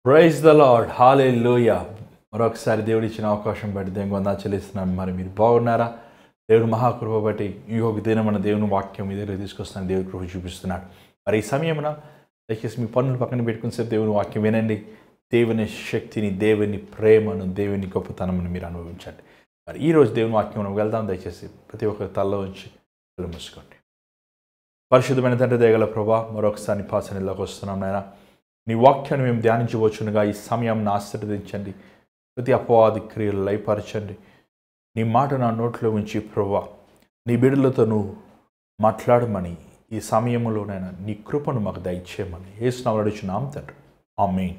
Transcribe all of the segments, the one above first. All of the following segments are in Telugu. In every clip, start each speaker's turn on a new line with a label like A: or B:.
A: ప్రైజ్ ద లార్డ్, హల్లెలూయా. మరొకసారి దేవుడు ఇచ్చిన అవకాశం బట్టి దేవునికి వందనాలు చెల్లిస్తున్నాను. మరి మీరు బాగున్నారా? దేవుని మహాకృప బట్టి ఈ ఒక దినం మన దేవుని వాక్యం మీ దగ్గర తీసుకొస్తున్నాను. దేవుని కృప చూపిస్తున్నాడు. మరి ఈ సమయమున దయచేసి మీ పనులు పక్కన పెట్టుకుని సేపు దేవుని వాక్యం వినండి. దేవుని శక్తిని, దేవుని ప్రేమను, దేవుని గొప్పతనమును మీరు అనుభవించండి. మరి ఈరోజు దేవుని వాక్యం మనం వెళ్దాం. దయచేసి ప్రతి ఒక్కరి తలలో ఉంచి కళ్ళు మూసుకోండి. పరిశుద్ధమైన తండ్రి, దయగల ప్రభా, మరొకసారి నీ పాసనలోకి వస్తున్నాం నాయన. నీ వాక్యాన్ని మేము ధ్యానించవచ్చునుగా ఈ సమయం ఆశీర్వదించండి. ప్రతి అపవాది క్రియలు లయపరచండి. నీ మాట నా నోట్లో ఉంచి ప్రభా, నీ బిడ్డలతో నువ్వు మాట్లాడమని ఈ సమయంలోనైనా నీ కృపను మాకు దయచేయమని యేసునామములో అడుగుచున్నాం తండ్రి, ఆమేన్.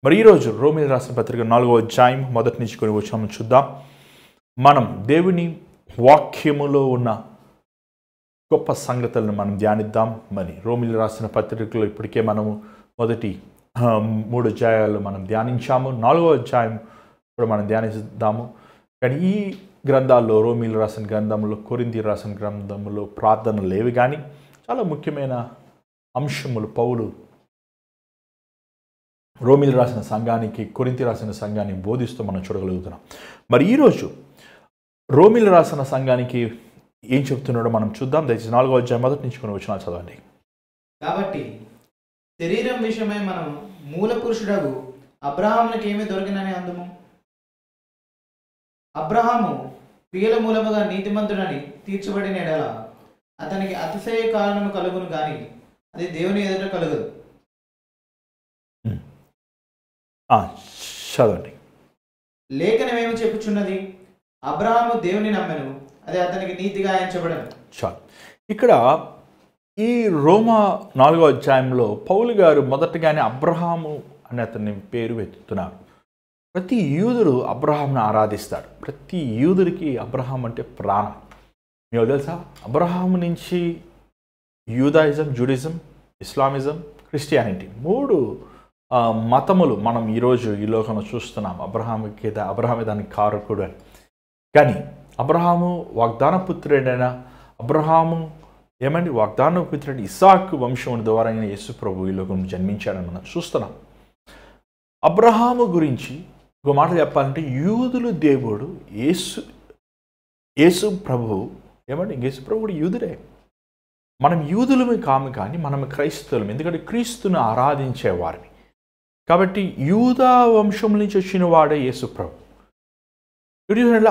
A: మరి ఈరోజు రోమీయులకు రాసిన పత్రిక 4వ అధ్యాయం మొదటి నుంచి కొన్ని వచనాలను చూద్దాం. మనం దేవుని వాక్యములో ఉన్న గొప్ప సంగతులను మనం ధ్యానిద్దాం. మరి రోమీయులకు రాసిన పత్రికలో ఇప్పటికే మనము మొదటి 3 అధ్యాయాలు మనం ధ్యానించాము. 4వ అధ్యాయం కూడా మనం ధ్యానిద్దాము. కానీ ఈ గ్రంథాల్లో, రోమీయులకు రాసిన గ్రంథంలో, కొరింథీయులకు రాసిన గ్రంథంలో ప్రార్థనలు లేవు. కానీ చాలా ముఖ్యమైన అంశములు పౌలు రోమీయులకు రాసిన సంఘానికి, కొరింథీయులకు రాసిన సంఘానికి బోధిస్తూ మనం చూడగలుగుతున్నాం. మరి ఈరోజు రోమీయులకు రాసిన సంఘానికి ఏం చెప్తున్నాడో మనం చూద్దాం. దయచేసి 4వ అధ్యాయం మొదటి నుంచి కొన్ని వచనాలు చదవండి.
B: కాబట్టి శరీరం విషయమై మనం మూల పురుషుడగు అబ్రహామునికి ఏమి దొరికినని అందుము. అబ్రహాము క్రియల మూలముగా నీతిమంతుడని తీర్చబడిన ఎడల అతనికి అతిశయ కారణము కలుగును గాని అది దేవుని ఎదుట కలుగదు.
A: చదవండి.
B: లేఖనమేమి చెప్పుచున్నది? అబ్రహాము దేవుని నమ్మెను, అది అతనికి నీతిగా ఎంచబడను.
A: చాలు. ఇక్కడ ఈ రోమా 4వ అధ్యాయంలో పౌలు గారు మొదటగానే అబ్రహాము అనే అతని పేరు ఎత్తుతున్నారు. ప్రతి యూదుడు అబ్రహాంను ఆరాధిస్తాడు. ప్రతి యూదుడికి అబ్రహాం అంటే ప్రాణం. మీకు తెలుసా, అబ్రహాము నుంచి యూదాయిజం, జూడిజం, ఇస్లామిజం, క్రిస్టియానిటీ 3 మతములు మనం ఈరోజు ఈ లోకంలో చూస్తున్నాం. అబ్రహామే దానికి కారకుడు అని. కానీ అబ్రహాము వాగ్దాన పుత్రుడైన అబ్రహాము వాగ్దాన పుత్రుడు ఇస్సాకు వంశం ద్వారా యేసు ప్రభు ఈ లోకం జన్మించాడని మనం చూస్తున్నాం. అబ్రహాము గురించి ఒక మాట చెప్పాలంటే, యూదులు దేవుడు యేసు ప్రభు యేసు ప్రభుడు యూదుడే. మనం యూదులమే కాము, కానీ మనం క్రైస్తవులం. ఎందుకంటే క్రీస్తును ఆరాధించేవారిని. కాబట్టి యూదా వంశం నుంచి వచ్చిన వాడే యేసు ప్రభు.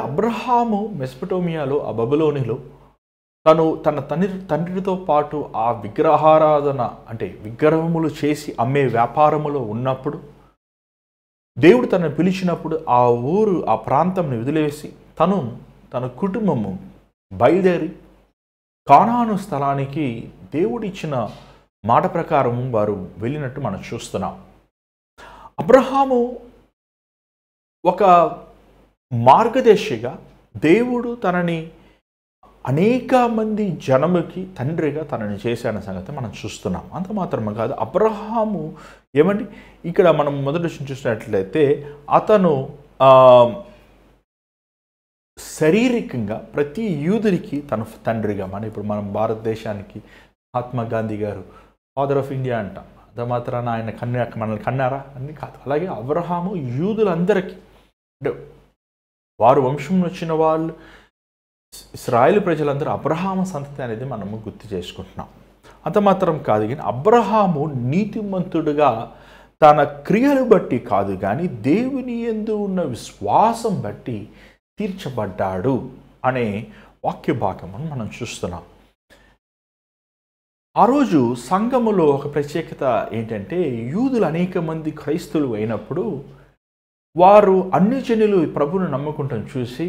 A: అబ్రహాము మెసొపొటేమియాలో, ఆ బబులోనిలో తన తండ్రితో పాటు ఆ విగ్రహారాధన అంటే విగ్రహములు చేసి అమ్మే వ్యాపారములో ఉన్నప్పుడు దేవుడు తనను పిలిచినప్పుడు ఆ ఊరు, ఆ ప్రాంతంను వదిలేసి తన కుటుంబము బయలుదేరి కానాను స్థలానికి దేవుడిచ్చిన మాట ప్రకారం వారు వెళ్ళినట్టు మనం చూస్తున్నాం. అబ్రహాము ఒక మార్గదర్శిగా దేవుడు తనని అనేక మంది జనముకి తండ్రిగా తనని చేశాడన్న సంగతి మనం చూస్తున్నాం. అంత మాత్రమే కాదు, అబ్రహాము ఇక్కడ మనం మొదటి చూసినట్లయితే అతను శారీరకంగా ప్రతి యూదుడికి తన తండ్రిగా, ఇప్పుడు మనం భారతదేశానికి మహాత్మా గాంధీ గారు ఫాదర్ ఆఫ్ ఇండియా అంటాం. అంత మాత్రాన ఆయన మనల్ని కన్నారా అని కాదు. అలాగే అబ్రహాము యూదులందరికీ, అంటే వారు వంశం వచ్చిన వాళ్ళు, ఇశ్రాయేలు ప్రజలందరూ అబ్రహాము సంతతి అనేది మనము గుర్తు చేసుకుంటున్నాం. అంత మాత్రం కాదు, కానీ అబ్రహాము నీతిమంతుడుగా తన క్రియలు బట్టి కాదు, కానీ దేవుని యందు ఉన్న విశ్వాసం బట్టి తీర్చబడ్డాడు అనే వాక్య భాగమును మనం చూస్తున్నాం. ఆ రోజు సంఘములో ఒక ప్రత్యేకత ఏంటంటే, యూదులు అనేక మంది క్రైస్తవులు అయినప్పుడు వారు అన్ని జనులు ప్రభువును నమ్ముకుంటాం చూసి,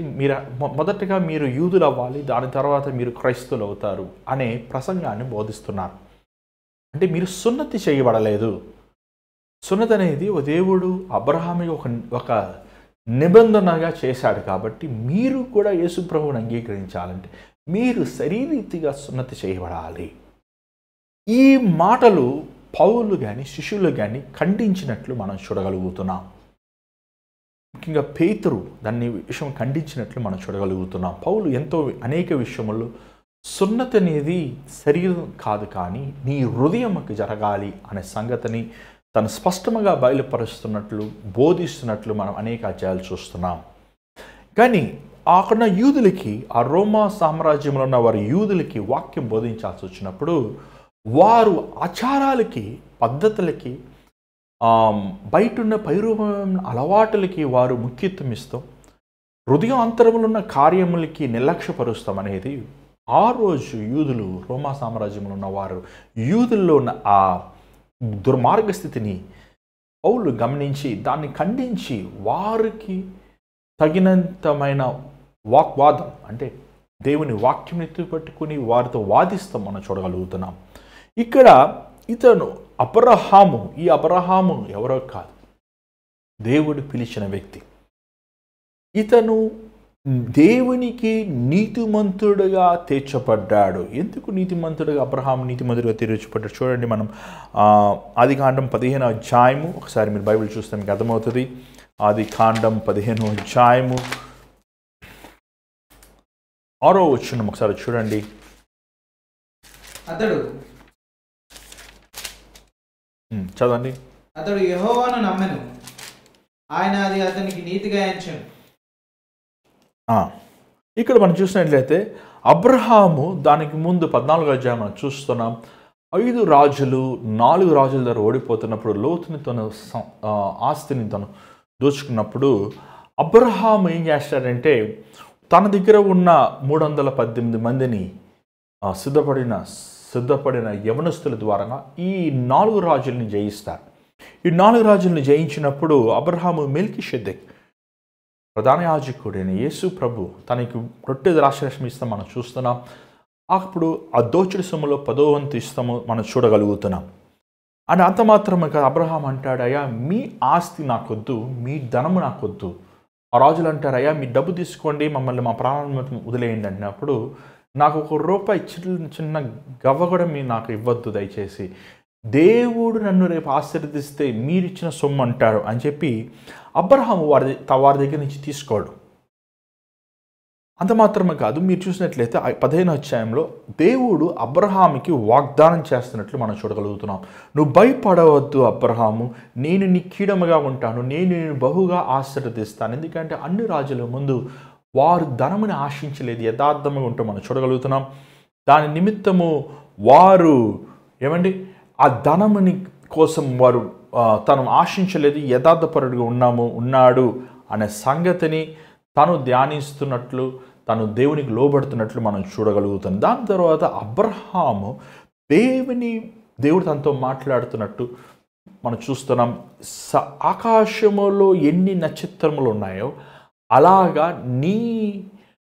A: మొదటగా మీరు యూదులు అవ్వాలి, దాని తర్వాత మీరు క్రైస్తవులు అవుతారు అనే ప్రసంగాన్ని బోధిస్తున్నారు. అంటే మీరు సున్నతి చేయబడలేదు. సున్నతి అనేది దేవుడు అబ్రహాముకి ఒక నిబంధనగా చేశాడు. కాబట్టి మీరు కూడా యేసు ప్రభువుని అంగీకరించాలంటే మీరు శరీరీతిగా సున్నతి చేయబడాలి. ఈ మాటలు పౌలు కానీ శిష్యులు కానీ ఖండించినట్లు మనం చూడగలుగుతున్నాం. ముఖ్యంగా పేతురు దాన్ని విషయం ఖండించినట్లు మనం చూడగలుగుతున్నాం. పౌలు అనేక విషయముల్లో సున్నతి అనేది శరీరం కాదు, కానీ నీ హృదయంకి జరగాలి అనే సంగతిని తను స్పష్టంగా బయలుపరుస్తున్నట్లు బోధిస్తున్నట్లు మనం అనేక అధ్యాయాలు చూస్తున్నాం. కానీ అక్కడ యూదులకి, ఆ రోమా సామ్రాజ్యంలో ఉన్న వారి యూదులకి వాక్యం బోధించాల్సి వచ్చినప్పుడు వారు ఆచారాలకి, పద్ధతులకి, బయటున్న పైరూపమైన అలవాటులకి వారు ముఖ్యత్వం ఇస్తాం, హృదయాంతరములో ఉన్న కార్యములకి నిర్లక్ష్యపరుస్తాం అనేది ఆ రోజు యూదులు, రోమా సామ్రాజ్యంలో ఉన్న వారు యూదుల్లో ఉన్న ఆ దుర్మార్గ స్థితిని పౌలు గమనించి దాన్ని ఖండించి వారికి తగినంతమైన వాగ్వాదం, అంటే దేవుని వాక్యం ఎత్తుపట్టుకుని వారితో వాదిస్తాం మనం చూడగలుగుతున్నాం. ఇక్కడ ఇతను అబ్రహాము, ఈ అబ్రహాము ఎవరో కాదు, దేవుడు పిలిచిన వ్యక్తి. ఇతను దేవునికి నీతిమంతుడుగా తీర్చబడ్డాడు. ఎందుకు నీతిమంతుడుగా అబ్రహాము నీతిమంతుడుగా తీర్చబడ్డాడు చూడండి. మనం ఆదికాండం 15వ అధ్యాయము, ఒకసారి మీరు బైబిల్ చూస్తే మీకు అర్థమవుతుంది. ఆదికాండం 15వ అధ్యాయము 6వ వచనం ఒకసారి చూడండి.
B: అతడు
A: చదవండి.
B: అతడు యెహోవాను నమ్మెను, ఆయన అది అతనికి నీతిగా ఎంచెను.
A: ఇక్కడ మనం చూసినట్లయితే అబ్రహాము దానికి ముందు 14వ అధ్యాయం మనం చూస్తున్నాం. 5 రాజులు 4 రాజుల ద్వారా ఓడిపోతున్నప్పుడు లోతుని తన ఆస్తిని తను దోచుకున్నప్పుడు అబ్రహాము ఏం చేస్తాడంటే తన దగ్గర ఉన్న 318 మందిని సిద్ధపడిన యవనస్తుల ద్వారా ఈ 4 రాజుల్ని జయిస్తారు. ఈ 4 రాజుల్ని జయించినప్పుడు అబ్రహాము మెల్కీషెదెక్, ప్రధాన యాజకుడైన యేసు ప్రభు తనకి రొట్టె ద్రాక్షరసం ఇస్తాం మనం చూస్తున్నాం. అప్పుడు ఆ దోచుడి సొమ్ములో 10వ వంతు ఇస్తాము మనం చూడగలుగుతున్నాం. అని అంత మాత్రమే కాదు, అబ్రహాం అంటాడు, అయ్యా మీ ఆస్తి నాకొద్దు, మీ ధనము నాకొద్దు. ఆ రాజులు అంటారు, అయ్యా మీ డబ్బు తీసుకోండి, మమ్మల్ని మా ప్రాణాలను వదిలేయండి అన్నప్పుడు నాకు ₹1 చిన్న గవ్వ కూడా మీరు నాకు ఇవ్వద్దు దయచేసి, దేవుడు నన్ను రేపు ఆశీర్వదిస్తే మీరిచ్చిన సొమ్ము అంటారు అని చెప్పి అబ్రహాము వారి దగ్గర నుంచి తీసుకోడు. అంత మాత్రమే కాదు, మీరు చూసినట్లయితే 15వ అధ్యాయంలో దేవుడు అబ్రహాముకి వాగ్దానం చేస్తున్నట్లు మనం చూడగలుగుతున్నాం. నువ్వు భయపడవద్దు అబ్రహాము, నేను నీ కీడముగా ఉంటాను, నేను బహుగా ఆశీర్వదిస్తాను. ఎందుకంటే అన్ని రాజుల ముందు వారు ధనముని ఆశించలేదు, యథార్థంగా ఉంటాం మనం చూడగలుగుతున్నాం. దాని నిమిత్తము వారు ఆ ధనముని కోసం వారు తను ఆశించలేదు, యథార్థపరుడుగా ఉన్నాడు అనే సంగతిని తను ధ్యానిస్తున్నట్లు, తను దేవునికి లోబడుతున్నట్లు మనం చూడగలుగుతాం. దాని తర్వాత అబ్రహాము దేవుడు తనతో మాట్లాడుతున్నట్టు మనం చూస్తున్నాం. ఆకాశములో ఎన్ని నక్షత్రములు ఉన్నాయో అలాగా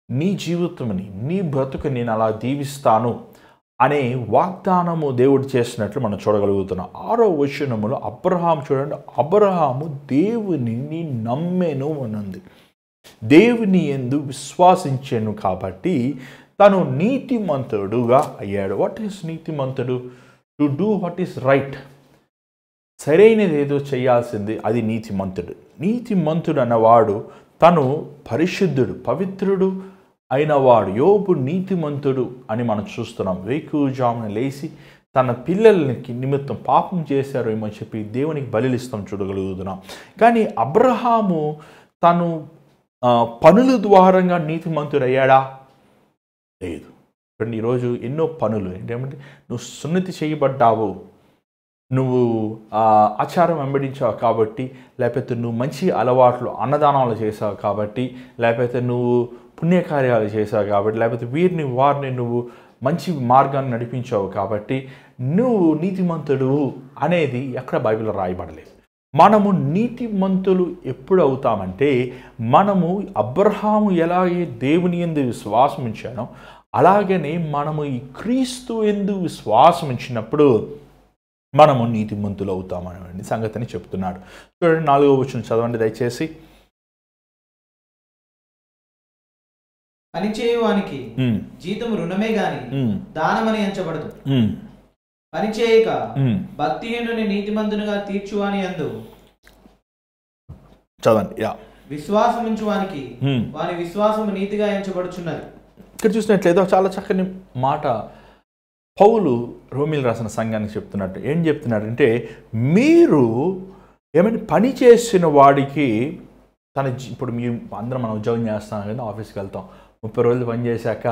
A: నీ జీవితంని, నీ బ్రతుకు నేను అలా దీవిస్తాను అనే వాగ్దానము దేవుడు చేసినట్లు మనం చూడగలుగుతున్నాం. 6వ వచనములో అబ్రహాము చూడండి, అబ్రహాము దేవునిని నమ్మెను అనుంది. దేవుని యందు విశ్వాసించాను కాబట్టి తను నీతిమంతుడుగా అయ్యాడు. వాట్ ఈస్ నీతిమంతుడు? To do what is right, సరైనది ఏదో చేయాల్సింది, అది నీతిమంతుడు. నీతిమంతుడు అన్నవాడు తను పరిశుద్ధుడు, పవిత్రుడు అయినవాడు. యోబు నీతిమంతుడు అని మనం చూస్తున్నాం. వేకువజామున లేచి తన పిల్లలకి నిమిత్తం పాపం చేశారు ఏమో చెప్పి దేవునికి బలిస్తాం చూడగలుగుతున్నాం. కానీ అబ్రహాము తను పనుల ద్వారంగా నీతిమంతుడయ్యాడా? లేదు. ఈరోజు ఎన్నో పనులు ఏంటంటే, నువ్వు సున్నతి చేయబడ్డావు, నువ్వు ఆచారం వెంబడించావు కాబట్టి, లేకపోతే నువ్వు మంచి అలవాట్లు అన్నదానాలు చేసావు కాబట్టి, లేకపోతే నువ్వు పుణ్యకార్యాలు చేసావు కాబట్టి, లేకపోతే వారిని నువ్వు మంచి మార్గాన్ని నడిపించావు కాబట్టి నువ్వు నీతిమంతుడు అనేది ఎక్కడ బైబిల్లో రాయబడలేదు. మనము నీతిమంతులు ఎప్పుడు అవుతామంటే, మనము అబ్రహాము ఎలాగే దేవుని యందు విశ్వాసం ఉంచానో అలాగనే మనము ఈ క్రీస్తు యందు విశ్వాసం ఉంచినప్పుడు మనము నీతిమంతులు అవుతామనే సంగతిని చెప్తున్నాడు. చూడండి 4వ వచనం చదవండి దయచేసి.
B: పనిచేయువానికి జీతము రుణమే గాని దానమని ఎంచబడదు. పనిచేయక భక్తిహీనుని నీతిమంతునిగా తీర్చువాని యందు
A: చదవండి.
B: విశ్వాసముంచువానికి వాని విశ్వాసము నీతిగా ఎంచబడుచున్నది.
A: ఇక్కడ చూసినట్లయితే చాలా చక్కని మాట పౌలు రోమీలు రాసిన సంఘానికి చెప్తున్నట్టు ఏం చెప్తున్నాడంటే, మీరు ఏమంటే పని చేసిన వాడికి ఇప్పుడు మీరు అందరం మనం ఉద్యోగం చేస్తాం కదా, ఆఫీస్కి వెళ్తాం, 30 రోజులు పని చేశాక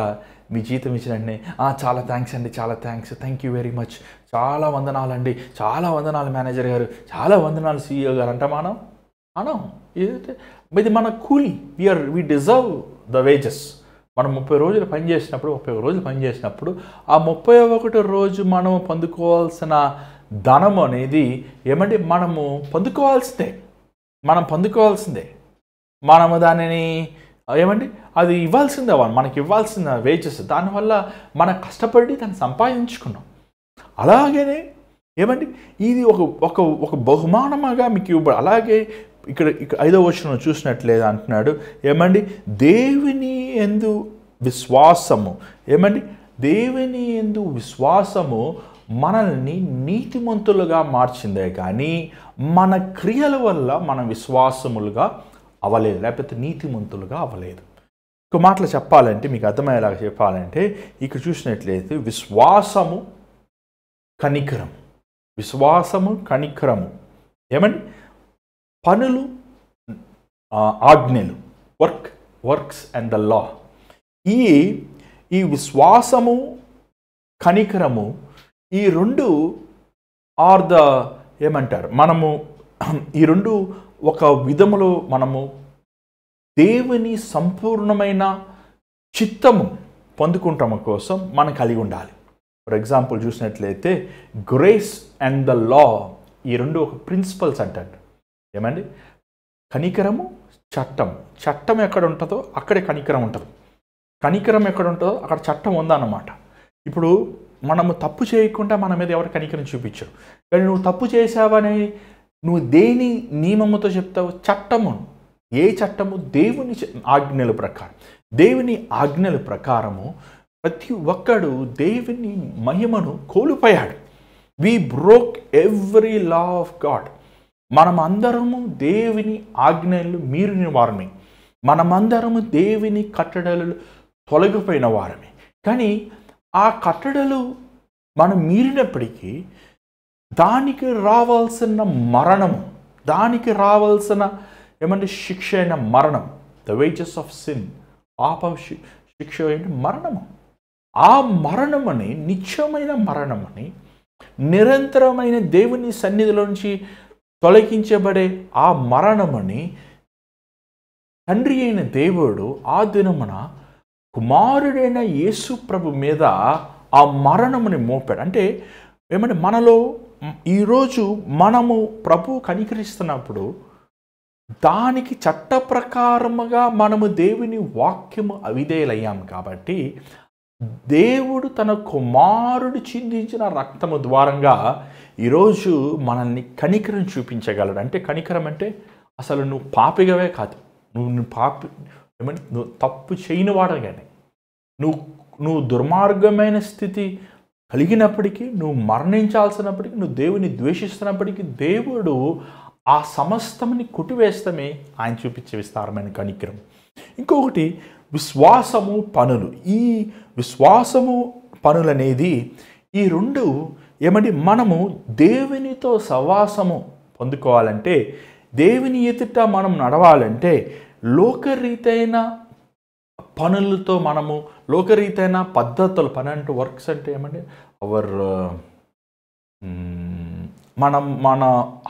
A: మీ జీతం ఇచ్చిన వెంటనే చాలా థ్యాంక్స్ అండి, చాలా థ్యాంక్ యూ వెరీ మచ్, చాలా వందనాలండి, చాలా వందనాలు మేనేజర్ గారు, చాలా వందనాలు CEO గారు అంట మనం అనం. ఇది మన కూలీ, వి డిజర్వ్ ద వేజెస్. మనం 30 రోజులు పనిచేసినప్పుడు ఆ 31 రోజు మనం పొందుకోవాల్సిన ధనం అనేది ఏమంటే మనము పొందుకోవాల్సిందే. మనము దానిని ఏమండి అది ఇవ్వాల్సిందే, మనకి ఇవ్వాల్సిన వేజెస్. దానివల్ల మనం కష్టపడి దాన్ని సంపాదించుకున్నాం. అలాగనే ఏమండి ఇది ఒక బహుమానముగా మీకు ఇవ్వబడి. అలాగే ఇక్కడ 5వ వచనం చూసినట్లేదు అంటున్నాడు ఏమండి, దేవుని యందు విశ్వాసము మనల్ని నీతిమంతులుగా మార్చిందే కానీ మన క్రియల వల్ల మనం విశ్వాసములుగా అవ్వలేదు, లేకపోతే నీతిమంతులుగా అవ్వలేదు. ఒక మాటలు చెప్పాలంటే, మీకు అర్థమయ్యేలాగా చెప్పాలంటే, ఇక్కడ చూసినట్లయితే విశ్వాసము కనికరము ఏమండి, పనులు ఆజ్ఞలు, వర్క్స్ అండ్ ద లా. ఈ విశ్వాసము కనికరము ఈ రెండు ఏమంటారు, మనము ఈ రెండు ఒక విధములో మనము దేవుని సంపూర్ణమైన చిత్తము పొందుకుంటాము కోసం మనం కలిగి ఉండాలి. ఫర్ ఎగ్జాంపుల్ చూసినట్లయితే గ్రేస్ అండ్ ద లా, ఈ రెండు ఒక ప్రిన్సిపల్స్ అంటారు. ఏమండి, కనికరము, చట్టం ఎక్కడ ఉంటుందో అక్కడే కనికరం ఉంటుంది, కనికరం ఎక్కడ ఉంటుందో అక్కడ చట్టం ఉందన్నమాట. ఇప్పుడు మనము తప్పు చేయకుండా మన మీద ఎవరు కనికరం చూపించరు, కానీ నువ్వు తప్పు చేసావని నువ్వు దేని నియమముతో చెప్తావు? చట్టము. ఏ చట్టము? దేవుని ఆజ్ఞల ప్రకారము ప్రతి ఒక్కడు దేవుని మహిమను కోల్పోయాడు. We broke every law of God. మనమందరము దేవుని ఆజ్ఞలు మీరిన వారమే, మనమందరము దేవుని కట్టడలు తొలగిపోయిన వారమే. కానీ ఆ కట్టడలు మనం మీరినప్పటికీ దానికి రావాల్సిన మరణము, దానికి రావాల్సిన ఏమంటే శిక్ష అయిన మరణం, ద వేజెస్ ఆఫ్ సిన్, పాప శిక్ష ఏంటి? మరణము. ఆ మరణమని, నిత్యమైన మరణమని, నిరంతరమైన దేవుని సన్నిధిలోంచి తొలగించబడే ఆ మరణమని తండ్రి అయిన దేవుడు ఆ దినమున కుమారుడైన యేసు ప్రభు మీద ఆ మరణముని మోపాడు. అంటే ఏమంటే మనలో ఈరోజు మనము ప్రభు కనికరిస్తున్నప్పుడు దానికి చట్ట ప్రకారముగా మనము దేవుని వాక్యము అవిధేయులయ్యాము కాబట్టి దేవుడు తన కుమారుడు చిందించిన రక్తము ద్వారంగా ఈరోజు మనల్ని కనికరం చూపించగలడు. అంటే కనికరం అంటే అసలు నువ్వు పాపిగవే కాదు, నువ్వు పాపి ఏమంటే నువ్వు తప్పు చేయని వాడగానే, నువ్వు దుర్మార్గమైన స్థితి కలిగినప్పటికీ, నువ్వు మరణించాల్సినప్పటికీ, నువ్వు దేవుని ద్వేషిస్తున్నప్పటికీ దేవుడు ఆ సమస్తముని కొట్టివేస్తమే ఆయన చూపించే విస్తారమైన కనికరం. ఇంకొకటి విశ్వాసము, పనులు. ఈ విశ్వాసము, పనులు అనేది ఈ రెండు ఏమంటే మనము దేవునితో సహవాసము పొందుకోవాలంటే, దేవుని ఎదుట మనం నడవాలంటే లోకరీతైన పనులతో మనము, లోకరీతైన పద్ధతులు, పని అంటే వర్క్స్ అంటే ఏమంటే మన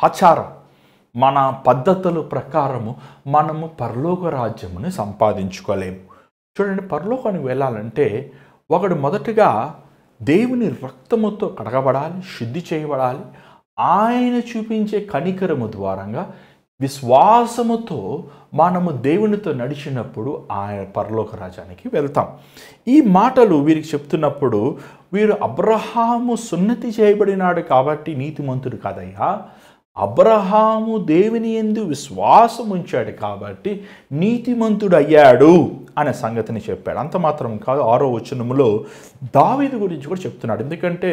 A: ఆచారం, మన పద్ధతుల ప్రకారము మనము పరలోక రాజ్యముని సంపాదించుకోలేము. చూడండి, పరలోకానికి వెళ్ళాలంటే ఒకడు మొదటగా దేవుని రక్తముతో కడగబడాలి, శుద్ధి చేయబడాలి. ఆయన చూపించే కనికరము ద్వారంగా విశ్వాసముతో మనము దేవునితో నడిచినప్పుడు ఆయన పరలోక రాజ్యానికి వెళ్తాం. ఈ మాటలు వీరికి చెప్తున్నప్పుడు వీరు అబ్రహాము సున్నతి చేయబడినాడు కాబట్టి నీతిమంతుడు కాదయ్యా, అబ్రహాము దేవుని యందు విశ్వాసం ఉంచాడు కాబట్టి నీతిమంతుడు అయ్యాడు అనే సంగతిని చెప్పాడు. అంత మాత్రం కాదు, 6వ వచనములో దావీదు గురించి కూడా చెప్తున్నాడు. ఎందుకంటే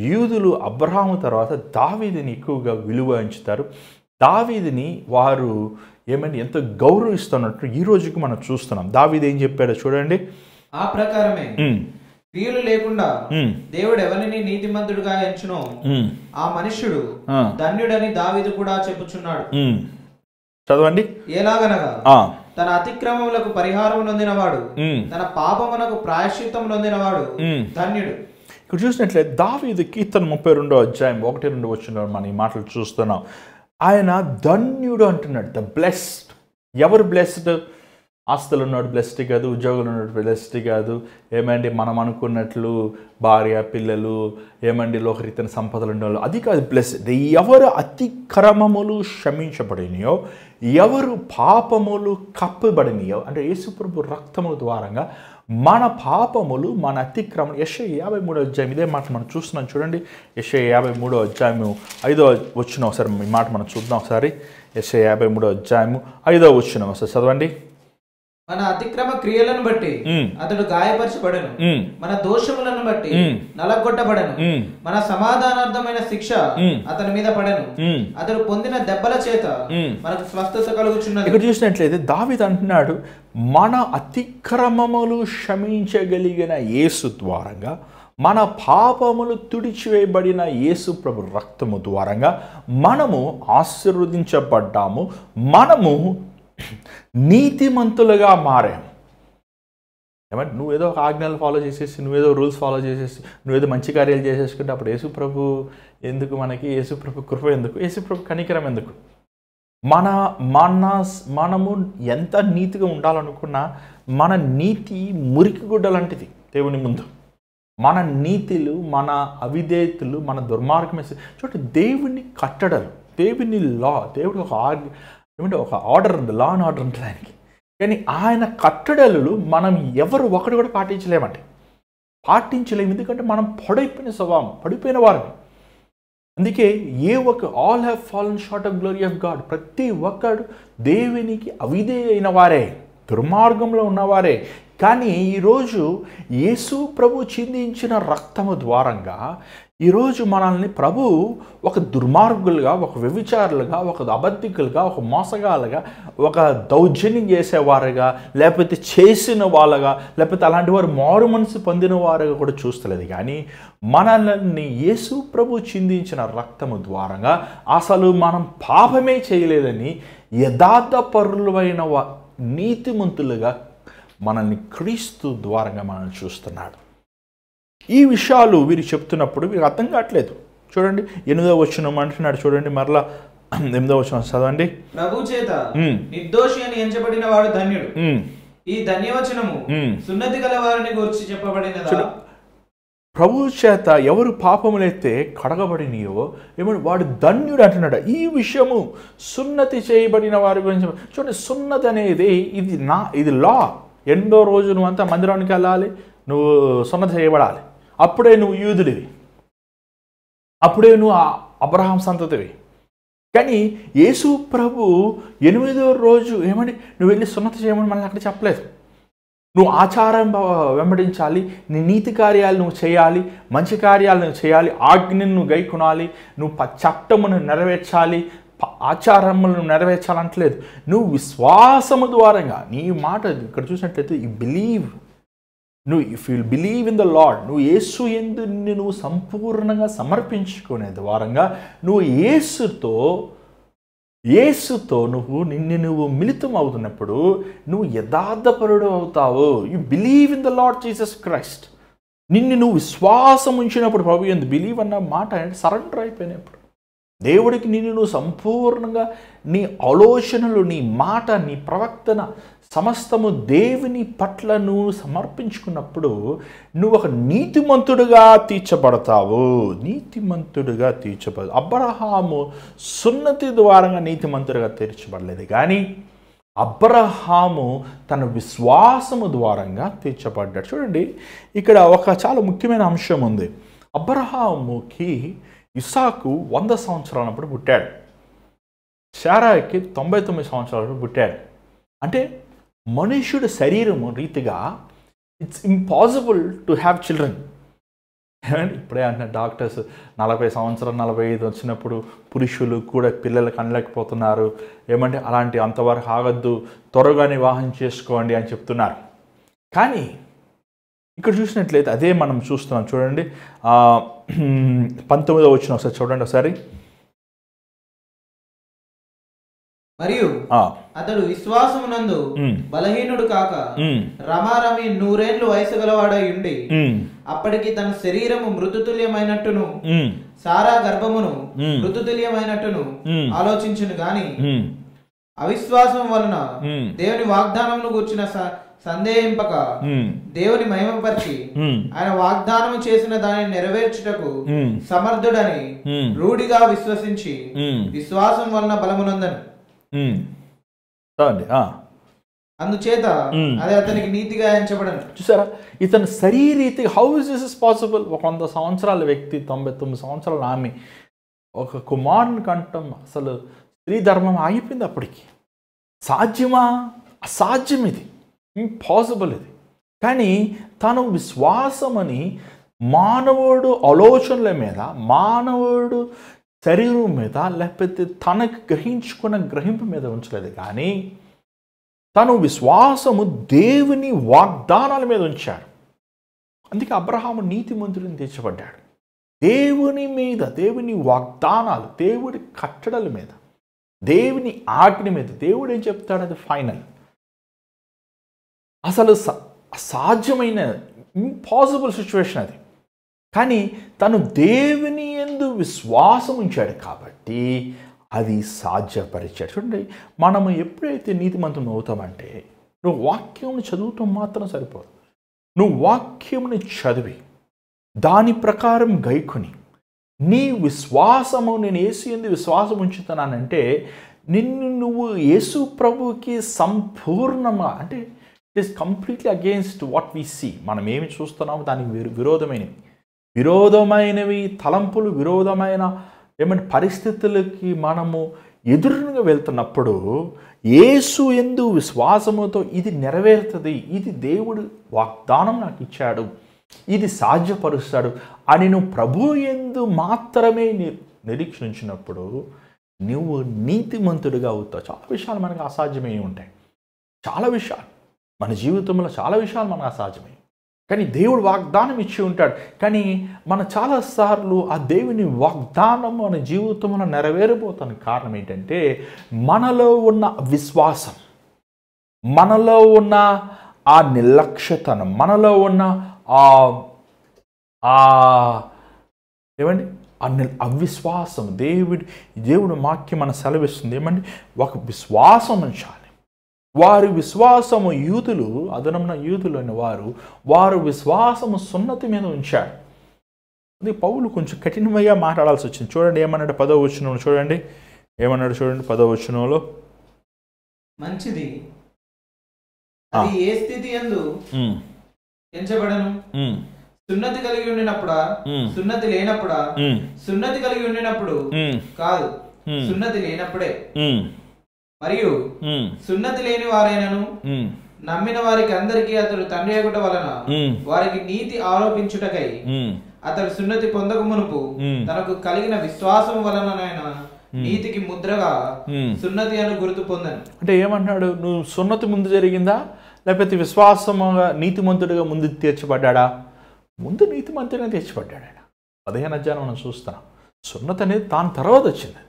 A: యూదులు అబ్రహాము తర్వాత దావీదుని ఎక్కువగా విలువ ఉంచుతారు. దావీదుని వారు ఏమంటే ఎంతో గౌరవిస్తున్నట్టు ఈ రోజుకి మనం చూస్తున్నాం. దావీదు ఏం చెప్పాడో చూడండి.
B: ఆ ప్రకారమే క్రియలు లేకుండా
A: ఉమ్,
B: దేవుడు ఎవరిని నీతిమంతుడుగా ఎంచునో
A: ఉమ్,
B: ఆ మనుష్యుడు
A: ఆ,
B: ధన్యుడని దావీదు కూడా చెప్పుచున్నాడు.
A: ఉమ్. చదవండి.
B: ఎలాగనగా
A: ఆ,
B: తన అతిక్రమములకు పరిహారం నొందినవాడు,
A: ఉమ్,
B: తన పాపమునకు ప్రాయశ్చిత్తం నొందినవాడు
A: ఉమ్.
B: ధన్యుడు.
A: ఇక్కడ చూసినట్లయితే దావీదు కీర్తన 32వ అధ్యాయం 1-2 వచనాల్లో మనం ఈ మాటలు చూస్తున్నాం. ఆయన ధన్యుడు అంటున్నాడు. The blessed. ఎవరు బ్లెస్డ్? ఆస్తులు ఉన్నాడు బ్లెస్డ్ కాదు, ఉద్యోగులు ఉన్నాడు బ్లెస్డ్ కాదు, ఏమండి మనం అనుకున్నట్లు భార్య పిల్లలు ఏమండి లోకరీతిన సంపదలు ఉండేవాళ్ళు, అది కాదు బ్లెస్డ్. ఎవరు అతిక్రమములు క్షమించబడినయో, ఎవరు పాపములు కప్పబడినయో, అంటే యేసుప్రభు రక్తము ద్వారంగా మన పాపములు మన అతిక్రమం. యెషయా 53వ అధ్యాయం ఇదే మాట మనం చూస్తున్నాం చూడండి. యెషయా 53వ అధ్యాయము 5వ వచనం ఒకసారి ఈ మాట మనం చూద్దాం ఒకసారి. యెషయా 53వ అధ్యాయము 5వ వచనం ఒకసారి చదవండి.
B: మన అతిక్రమ క్రియలను బట్టి అతడు గాయపరచబడను, మన దోషములను బట్టి నలగొట్టబడను, మన సమాధానార్థమైన శిక్ష అతని మీద పడను, అతడు పొందిన దెబ్బల చేత మనకు స్వస్థత కలుగుచున్నది. ఇక్కడ
A: చూసినట్లయితే దావీదు అంటున్నాడు, మన అతిక్రమములు క్షమించగలిగిన యేసు ద్వారంగా, మన పాపములు తుడిచివేయబడిన యేసు ప్రభు రక్తము ద్వారంగా మనము ఆశీర్వదించబడ్డాము, మనము నీతిమంతులుగా మారాము. ఏమంటే నువ్వేదో ఒక ఆజ్ఞలు ఫాలో చేసేసి, నువ్వేదో రూల్స్ ఫాలో చేసేసి, నువ్వేదో మంచి కార్యాలు చేసేసుకుంటే అప్పుడు యేసుప్రభు ఎందుకు మనకి? యేసుప్రభు కృప ఎందుకు? యేసుప్రభు కనికరం ఎందుకు? మనము ఎంత నీతిగా ఉండాలనుకున్నా మన నీతి మురికి గుడ్డ లాంటిది దేవుని ముందు. మన నీతిలు, మన అవిధేయతలు, మన దుర్మార్గం చూడండి. దేవుని కట్టడలు, దేవుని లా, దేవుడు ఒక ఏమంటే ఒక ఆర్డర్ ఉంది, లా అండ్ ఆర్డర్ ఉంటుంది ఆయనకి. కానీ ఆయన కట్టడలు మనం ఎవరు ఒకటి కూడా పాటించలేమండి, పాటించలేము. ఎందుకంటే మనం పడిపోయిన స్వభావం, పడిపోయిన వారిని. అందుకే all have fallen short of glory of God. ప్రతి ఒక్కడు దేవునికి అవిధేయైన వారే, దుర్మార్గంలో ఉన్నవారే. కానీ ఈరోజు యేసు ప్రభు చిందించిన రక్తము ద్వారంగా ఈరోజు మనల్ని ప్రభు ఒక దుర్మార్గులుగా, ఒక వ్యభిచారులుగా, ఒక అబద్ధికులుగా, ఒక మోసగాలుగా, ఒక దౌర్జన్యం చేసేవారుగా, లేకపోతే చేసిన వాళ్ళగా, లేకపోతే అలాంటి వారు మారు మనసు పొందిన వారుగా కూడా చూస్తలేదు. కానీ మనల్ని యేసు ప్రభు చిందించిన రక్తము ద్వారంగా అసలు మనం పాపమే చేయలేదని యథార్థపరులైన నీతిమంతులుగా మనల్ని క్రీస్తు ద్వారంగా మనల్ని చూస్తున్నాడు. ఈ విషయాలు వీరు చెప్తున్నప్పుడు వీరికి అర్థం కావట్లేదు. చూడండి 8వ వచనం అంటున్నాడు చూడండి, మరలా 8వ వచనం చదవండి.
B: ప్రభు చేత నిర్దోషి అని ఎంచబడిన వాడు ధన్యుడు. ఈ ధన్యవచనము సున్నతి గల వారిని గురించి చెప్పబడినదా?
A: ప్రభు చేత ఎవరు పాపములైతే కడగబడినయో ఏమన్నా వాడు ధన్యుడు అంటున్నాడు. ఈ విషయము సున్నతి చేయబడిన వారి గురించి చూడండి. సున్నతి అనేది ఇది లా. 8వ రోజు నువ్వంతా మందిరానికి వెళ్ళాలి, నువ్వు సున్నతి చేయబడాలి, అప్పుడే నువ్వు యూదుడివి, అప్పుడే నువ్వు అబ్రహాం సంతతివి. కానీ యేసు ప్రభు 8వ రోజు ఏమని నువ్వు వెళ్ళి సున్నతి చేయమని మనల్ని అక్కడ చెప్పలేదు. నువ్వు ఆచారం వెంబడించాలి, నీ నీతి కార్యాలు నువ్వు చేయాలి, మంచి కార్యాలు నువ్వు చేయాలి, ఆజ్ఞను నువ్వు గైకొనాలి, నువ్వు చట్టమును నెరవేర్చాలి, ఆచారములను నెరవేర్చాలంటలేదు. నువ్వు విశ్వాసము ద్వారంగా నీ మాట ఇక్కడ చూసినట్లయితే you believe, if you believe in the lord, నువ్వు యేసు యందు నువ్వు సంపూర్ణంగా సమర్పించుకునే ద్వారంగా నువ్వు యేసుతో నువ్వు మిళితం అవుతున్నప్పుడు నువ్వు యథార్థపరుడు అవుతావు. You believe in the lord Jesus Christ. నువ్వు విశ్వాసం ఉంచినప్పుడు ప్రభు యందు బిలీవ్ అన్న మాట సరెండర్ అయిపోయినప్పుడు దేవుడికి నువ్వు సంపూర్ణంగా నీ ఆలోచనలు, నీ మాట, నీ ప్రవర్తన సమస్తము దేవుని పట్ల నువ్వు సమర్పించుకున్నప్పుడు నువ్వు ఒక నీతిమంతుడుగా తీర్చబడతావు. అబ్రహాము సున్నతి ద్వారా నీతిమంతుడుగా తీర్చబడలేదు, కానీ అబ్రహాము తన విశ్వాసము ద్వారంగా తీర్చబడ్డాడు. చూడండి ఇక్కడ ఒక చాలా ముఖ్యమైన అంశం ఉంది. అబ్రహాముకి ఇస్సాకు 100 సంవత్సరాలప్పుడు పుట్టాడు, శారాకి 99 సంవత్సరాలప్పుడు పుట్టాడు. అంటే మనుష్యుడి శరీరము రీతిగా it's impossible to have children. ఇప్పుడే అంటే డాక్టర్స్ 40 సంవత్సరాలు 45 వచ్చినప్పుడు పురుషులు కూడా పిల్లలు కనలేకపోతున్నారు, ఏమంటే అలాంటి అంతవరకు ఆగద్దు, త్వరగా వివాహం చేసుకోండి అని చెప్తున్నారు. కానీ ఇక్కడ చూసినట్లయితే అదే మనం చూస్తున్నాం. చూడండి 19వ వచనం ఒకసారి చూడండి ఒకసారి.
B: మరియు అతడు విశ్వాసమునందు బలహీనుడు కాక రమారమి 100 ఏళ్లు వయసు గలవాడై ఉండి అప్పటికి తన శరీరము మృతుతుల్యమైనట్టును సారా గర్భమును మృతుతుల్యమైనట్టును ఆలోచించును గాని అవిశ్వాసం వలన దేవుని వాగ్దానమును గూర్చిన సందేహింపక దేవుని మహిమపరిచి ఆయన వాగ్దానము చేసిన దానిని నెరవేర్చుటకు సమర్థుడని రూఢిగా విశ్వసించి విశ్వాసం వలన బలమునందను. అందుచేత అది అతనికి నీతిగా ఎంచబడను.
A: చూసారా, ఇతను శరీరీతిగా హౌ ఇస్ దిస్ పాసిబుల్? ఒక 100 సంవత్సరాల వ్యక్తి, 99 సంవత్సరాల ఆమె ఒక కుమారుని కంటం, అసలు స్త్రీ ధర్మం ఆగిపోయింది అప్పటికి. సాధ్యమా? అసాధ్యం, ఇది ఇంపాసిబుల్ ఇది. కానీ తను విశ్వాసమని మానవుడు ఆలోచనల మీద, మానవుడు శరీరం మీద, లేకపోతే తనకు గ్రహించుకున్న గ్రహింపు మీద ఉంచలేదు, కానీ తను విశ్వాసము దేవుని వాగ్దానాల మీద ఉంచాడు. అందుకే అబ్రహాము నీతిమంతుడిని తీర్చబడ్డాడు. దేవుని మీద, దేవుని వాగ్దానాలు, దేవుడి కట్టడల మీద, దేవుని ఆజ్ఞ మీద, దేవుడు ఏం చెప్తాడు అది ఫైనల్. అసలు అసాధ్యమైన ఇంపాసిబుల్ సిచ్యువేషన్ అది. కానీ తను దేవుని యందు విశ్వాసం ఉంచాడు కాబట్టి అది సాధ్యపరిచాడు. చూడండి, మనము ఎప్పుడైతే నీతిమంతులు అవుతామంటే, నువ్వు వాక్యంని చదువుతాం మాత్రం సరిపోదు. నువ్వు వాక్యంని చదివి దాని ప్రకారం గైకొని నీ విశ్వాసము, నేను యేసు యందు విశ్వాసం ఉంచుతున్నానంటే నిన్ను నువ్వు యేసు ప్రభుకి సంపూర్ణంగా, అంటే it is completely against what we see. మనం ఏమి చూస్తున్నామో దానికి విరోధమైనవి తలంపులు, విరోధమైన పరిస్థితులకి మనము ఎదురుగా వెళ్తున్నప్పుడు యేసు యందు విశ్వాసముతో ఇది నెరవేరుతుంది, ఇది దేవుడు వాగ్దానం నాకు ఇచ్చాడు, ఇది సాధ్యపరుస్తాడు అని నువ్వు ప్రభు యందు మాత్రమే నిరీక్షించినప్పుడు నువ్వు నీతిమంతుడిగా అవుతావు. చాలా విషయాలు మనకు అసాధ్యమై ఉంటాయి. చాలా విషయాలు మన జీవితంలో, చాలా విషయాలు మనకు అసాధ్యమై, కానీ దేవుడు వాగ్దానం ఇచ్చి ఉంటాడు. కానీ మన చాలాసార్లు ఆ దేవుని వాగ్దానం మన జీవితంలో నెరవేరబోతానికి కారణం ఏంటంటే మనలో ఉన్న విశ్వాసం, మనలో ఉన్న ఆ నిర్లక్ష్యతనం, మనలో ఉన్న అవిశ్వాసం. దేవుడు వాక్యం మన సెలవిస్తుంది ఏమండి, ఒక విశ్వాసం ఉంచాలి. వారి విశ్వాసము యూదులు, అదనమున యూదులు అని వారు విశ్వాసము సున్నతి మీద ఉంచారు. అది పౌలు కొంచెం కఠినంగా మాట్లాడాల్సి వచ్చింది. చూడండి ఏమన్నాడు 10వ వచనంలో, చూడండి ఏమన్నాడు, చూడండి 10వ వచనంలో.
B: మంచిది, అది ఏ స్థితి యందు ఎంచబడను? సున్నతి కలిగి ఉండినప్పుడా, సున్నతి లేనప్పుడా? సున్నతి కలిగి ఉండినప్పుడు కాదు, సున్నతి లేనప్పుడే. మరియు సున్నతి లేని వారైనను నమ్మిన వారికి అందరికీ అతడు తండ్రి అగుట వలన వారికి నీతి ఆరోపించుటకై అతడు సున్నతి పొందక మునుపు తనకు కలిగిన విశ్వాసం వలననైనా నీతికి ముద్రగా సున్నతి అని గుర్తు పొందను. అంటే
A: ఏమంటున్నాడు? నువ్వు సున్నతి ముందు జరిగిందా, లేకపోతే విశ్వాసముగా నీతిమంతుడిగా ముందు తీర్చబడ్డా? ముందు నీతిమంతుడిగా తీర్చబడ్డాడు ఆయన. 15వ అధ్యాయం మనం చూస్తున్నాం. సున్నతి అనేది దాని తర్వాత వచ్చింది.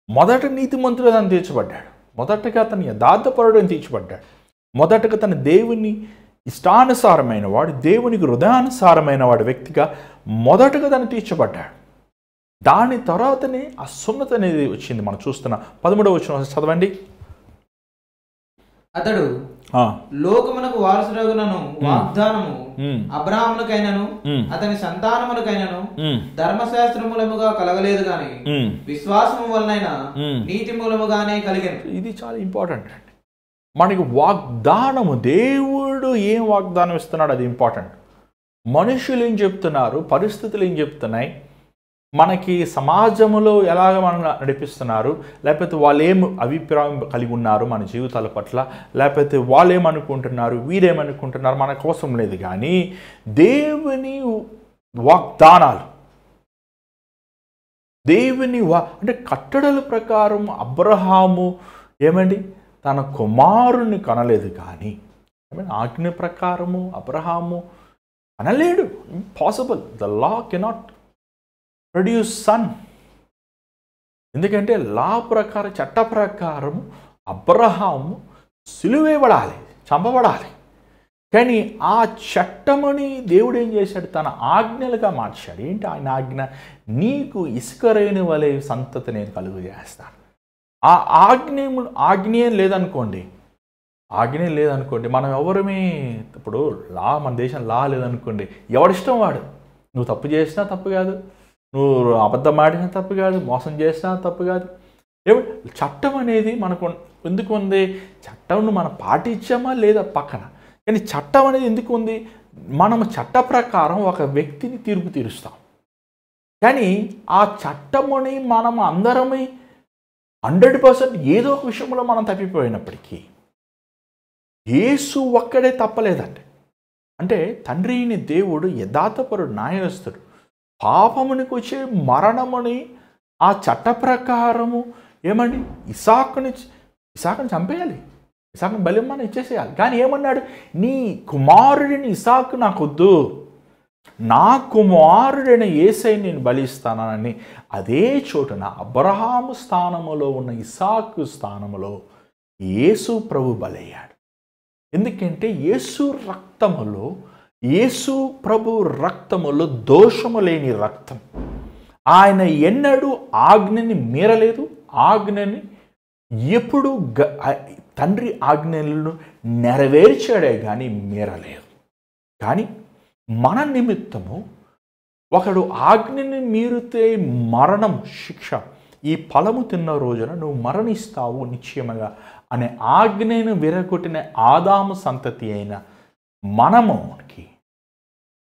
A: మొదట నీతిమంతుడు తను తీర్చబడ్డాడు, మొదటగా తను యథార్థపరుడు తీర్చబడ్డాడు, మొదటగా తన దేవుని ఇష్టానుసారమైన వాడు, దేవునికి హృదయానుసారమైన వాడు వ్యక్తిగా మొదటగా తను తీర్చబడ్డాడు. దాని తర్వాతనే ఆ సున్నతి అనేది వచ్చింది. మనం చూస్తున్నాం. 13వ వచనం చదవండి.
B: అతడు లోకమునకు వారసుడగునను వాగ్దానము అబ్రాహామునకైనను అతని సంతానమునకైనను ధర్మశాస్త్రములముగా కలగలేదు గాని విశ్వాసము వలనైనా నీతి మూలముగానే కలిగెను.
A: ఇది చాలా ఇంపార్టెంట్ అండి. మనకి వాగ్దానము, దేవుడు ఏం వాగ్దానం ఇస్తున్నాడు అది ఇంపార్టెంట్. మనుషులు ఏం చెప్తున్నారు, పరిస్థితులు ఏం చెప్తున్నాయి, మనకి సమాజంలో ఎలాగ మనం నడిపిస్తున్నారు, లేకపోతే వాళ్ళు ఏం అభిప్రాయం కలిగి ఉన్నారు మన జీవితాల పట్ల, లేకపోతే వాళ్ళు ఏమనుకుంటున్నారు, వీరేమనుకుంటున్నారు మనకు అవసరం లేదు. కానీ దేవుని వాగ్దానాలు, దేవుని అంటే కట్టడల ప్రకారం అబ్రహాము ఏమండి తన కుమారుని కనలేదు, కానీ ఆజ్ఞ ప్రకారము అబ్రహాము అనలేడు. Impossible. The law cannot produce son. ఎందుకంటే లా ప్రకారం, చట్ట ప్రకారం అబ్రహాము సిలువేయబడాలి, చంపబడాలి. కానీ ఆ చట్టముని దేవుడు ఏం చేశాడు? తన ఆజ్ఞలుగా మార్చాడు. ఏంటి ఆయన ఆజ్ఞ? నీకు ఇసుకరేణి వలె సంతతి నేను కలుగు చేస్తాను. ఆ ఆజ్ఞ లేదనుకోండి, మనం ఎవరమే, ఇప్పుడు లా, మన దేశం లా లేదనుకోండి, ఎవడిష్టం వాడు. నువ్వు తప్పు చేసినా తప్పు కాదు, నువ్వు అబద్ధం ఆడినా తప్పు కాదు, మోసం చేసినా తప్పు కాదు. చట్టం అనేది మనకు ఎందుకు ఉంది? చట్టంను మనం పాటించామా లేదా పక్కన, కానీ చట్టం అనేది ఎందుకు ఉంది? మనం చట్ట ప్రకారం ఒక వ్యక్తిని తీర్పు తీరుస్తాం. కానీ ఆ చట్టముని మనం అందరమే 100% ఏదో ఒక విషయంలో మనం తప్పిపోయినప్పటికీ యేసు ఒక్కడే తప్పలేదండి. అంటే తండ్రి అయిన దేవుడు యథార్థపరుడు, న్యాయస్థుడు. పాపమునికి వచ్చే మరణముని ఆ చట్ట ప్రకారము ఏమండి ఇసాకుని చంపేయాలి, ఇసాకుని బలిమ్మని ఇచ్చేసేయాలి. కానీ ఏమన్నాడు? నీ కుమారుడిని ఇసాకు నాకొద్దు, నా కుమారుడైన యేసయ్యని నేను బలిస్తానని అదే చోటున అబ్రహాము స్థానములో ఉన్న ఇసాకు స్థానములో యేసు ప్రభు బలయ్యాడు. ఎందుకంటే యేసు ప్రభు రక్తములో దోషము లేని రక్తం. ఆయన ఎన్నడూ ఆజ్ఞని మీరలేదు, ఆజ్ఞని ఎప్పుడు తండ్రి ఆజ్ఞలను నెరవేర్చాడే కానీ మీరలేదు. కానీ మన నిమిత్తము ఒకడు ఆజ్ఞని మీరితే మరణం, శిక్ష, ఈ ఫలము తిన్న రోజున నువ్వు మరణిస్తావు నిశ్చయముగా అనే ఆజ్ఞను విరగొట్టిన ఆదాము సంతతి అయిన మనముకి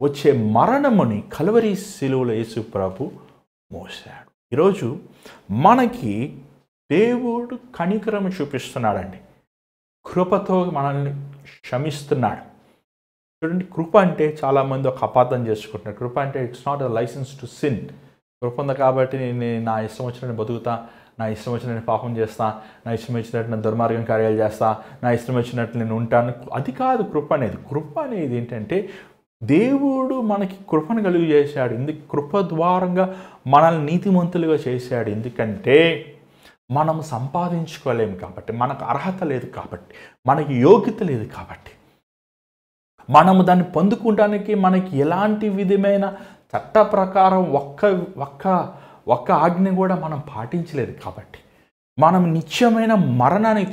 A: వచ్చే మరణముని కల్వరి శిలువలో యేసు ప్రభు మోసాడు. ఈరోజు మనకి దేవుడు కనికరం చూపిస్తున్నాడండి, కృపతో మనల్ని క్షమిస్తున్నాడు. చూడండి, కృప అంటే చాలామంది ఒక అపార్థం చేసుకుంటున్నారు. కృప అంటే it's not a licence to sin. కృప ఉంది కాబట్టి నేను నా ఇష్టం వచ్చినట్టు బతుకుతా, నా ఇష్టం వచ్చినట్టు పాపం చేస్తా, నా ఇష్టం వచ్చినట్టు నేను దుర్మార్గం కార్యాలు చేస్తా, నా ఇష్టం వచ్చినట్టు నేను ఉంటాను. అది కాదు కృప అనేది. కృప అనేది ఏంటంటే దేవుడు మనకి కృపను కలుగు చేశాడు. ఎందుకు? కృప ద్వారంగా మనల్ని నీతిమంతులుగా చేశాడు. ఎందుకంటే మనం సంపాదించుకోలేము కాబట్టి, మనకు అర్హత లేదు కాబట్టి, మనకి యోగ్యత లేదు కాబట్టి, మనము దాన్ని పొందుకోవడానికి మనకి ఎలాంటి విధమైన చట్ట ప్రకారం ఒక్క ఆజ్ఞ కూడా మనం పాటించలేదు కాబట్టి మనం నిత్యమైన మరణానికి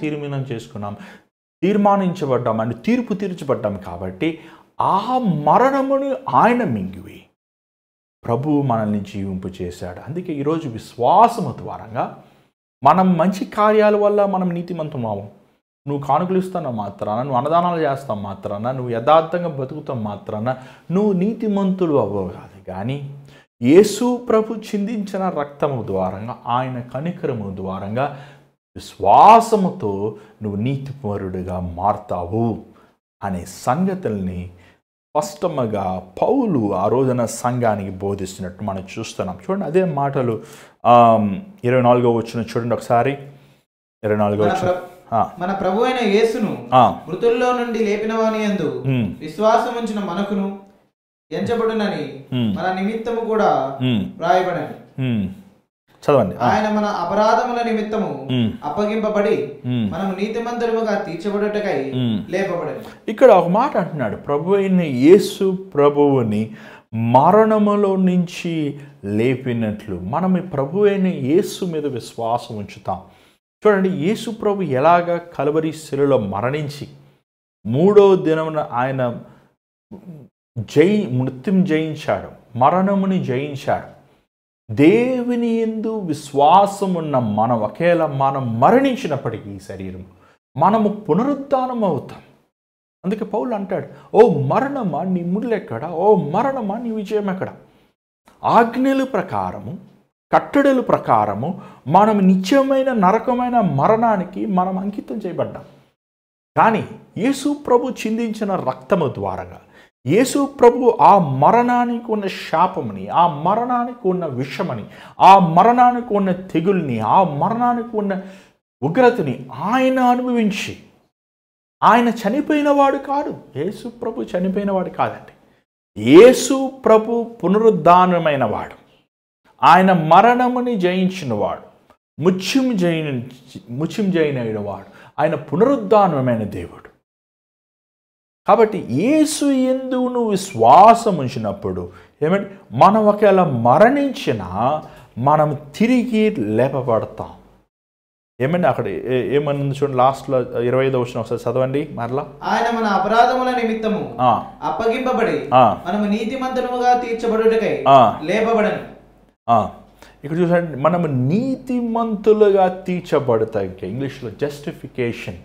A: తీర్మానించబడ్డాం అని తీర్పు తీర్చబడ్డాం. కాబట్టి ఆ మరణమును ఆయన మింగివి ప్రభువు మనల్ని జీవింపు చేశాడు. అందుకే ఈరోజు విశ్వాసము ద్వారంగా మనం మంచి కార్యాల వల్ల మనం నీతిమంతుమాము. నువ్వు కానుకలు ఇస్తావు మాత్రాన, నువ్వు అన్నదానాలు చేస్తావు మాత్రాన, నువ్వు యథార్థంగా బతుకుతావు మాత్రాన నువ్వు నీతిమంతులు అవ్వవు కాదు. కానీ యేసు ప్రభు చిందించిన రక్తము ద్వారంగా, ఆయన కనికరము ద్వారంగా విశ్వాసముతో నువ్వు నీతిపరుడుగా మారుతావు అనే సంగతుల్ని స్పష్టంగా పౌలు ఆ రోజున సంఘానికి బోధిస్తున్నట్టు మనం చూస్తున్నాం. చూడండి, అదే మాటలు 24వ వచనం చూడండి ఒకసారి. 24వ వచనం,
B: మన ప్రభు అయిన యేసును మృతుల్లో నుండి లేపిన వాని యందు విశ్వాసం ఉంచిన మనకును ఎంచబడునని మన నిమిత్తము కూడా వ్రాయబడని.
A: చదవండి.
B: ఆయన మన అపరాధముల నిమిత్తము అప్పగింపబడి మనము నీతిమంతులుగా తీర్చబడుటకై లేపబడని.
A: ఇక్కడ ఒక మాట అంటున్నాడు, ప్రభు అయిన యేసు ప్రభువుని మరణములో నుంచి లేపినట్లు మనం ప్రభు అయిన యేసు మీద విశ్వాసం ఉంచుతాం. చూడండి, యేసు ప్రభు ఎలాగా కల్వరి శిలువలో మరణించి 3వ దినమున ఆయన మృత్యుం జయించాడు, మరణముని జయించాడు. దేవుని యందు విశ్వాసం ఉన్న మనం ఒకేలా మనం మరణించినప్పటికీ ఈ శరీరం మనము పునరుద్ధానం అవుతాం. అందుకే పౌలు అంటాడు, ఓ మరణమా నీ ముళ్ళెక్కడ, ఓ మరణమా నీ విజయం ఎక్కడ? ఆజ్ఞల ప్రకారము, కట్టడల ప్రకారము మనం నిత్యమైన నరకమైన మరణానికి మనం అంకితం చేయబడ్డాం. కానీ యేసు ప్రభు చిందించిన రక్తము ద్వారాగా యేసు ప్రభు ఆ మరణానికి ఉన్న శాపముని, ఆ మరణానికి ఉన్న విషమని, ఆ మరణానికి ఉన్న తెగుల్ని, ఆ మరణానికి ఉన్న ఉగ్రతని ఆయన అనుభవించి, ఆయన చనిపోయినవాడు కాదు. యేసు ప్రభు చనిపోయినవాడు కాదండి. యేసు ప్రభు పునరుద్ధానమైన వాడు, ఆయన మరణముని జయించినవాడు, ముత్యుంజయుడైన వాడు, ఆయన పునరుద్ధానమైన దేవుడు. కాబట్టి యేసు యందు నువ్వు విశ్వాసం ఉంచినప్పుడు ఏమంటే మనం ఒకవేళ మరణించినా మనం తిరిగి లేపబడతాం. ఏమండి అక్కడ ఏమన్నా చూడండి, లాస్ట్లో 25వ వచనం ఒకసారి చదవండి మరలా.
B: ఆయన మన అపరాధముల నిమిత్తము అప్పగింపబడి మనము నీతిమంతులుగా తీర్చబడుటకై లేపబడను.
A: ఇక్కడ చూడండి, మనము నీతిమంతులుగా తీర్చబడతాయి. ఇంగ్లీష్లో జస్టిఫికేషన్.